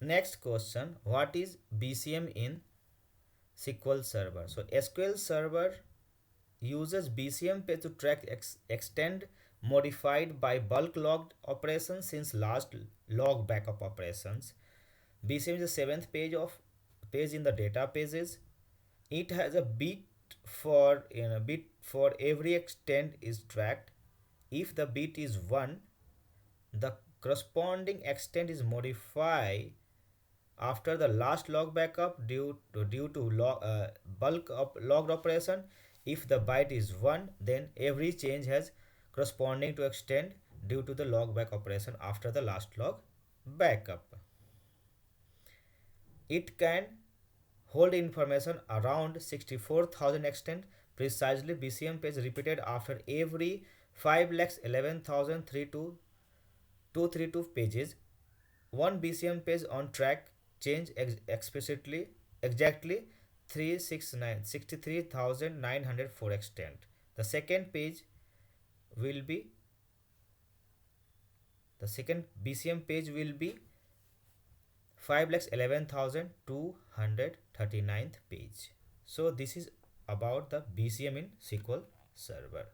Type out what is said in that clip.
Next question, what is BCM in SQL Server? So SQL Server uses BCM page to track extend modified by bulk logged operations since last log backup operations. BCM is the seventh page in the databases. It has a bit for every extend is tracked. If the bit is 1, the corresponding extent is modified after the last log backup due to bulk logged operation. If the byte is 1, then every change has corresponding to extend due to the log back operation after the last log backup. It can hold information around 64,000 extent precisely. BCM page repeated after every 5,11,232 pages. One BCM page on track change explicitly exactly 369 extent. The second page will be the second BCM page will be 5,11,239th page. So this is about the BCM in SQL Server.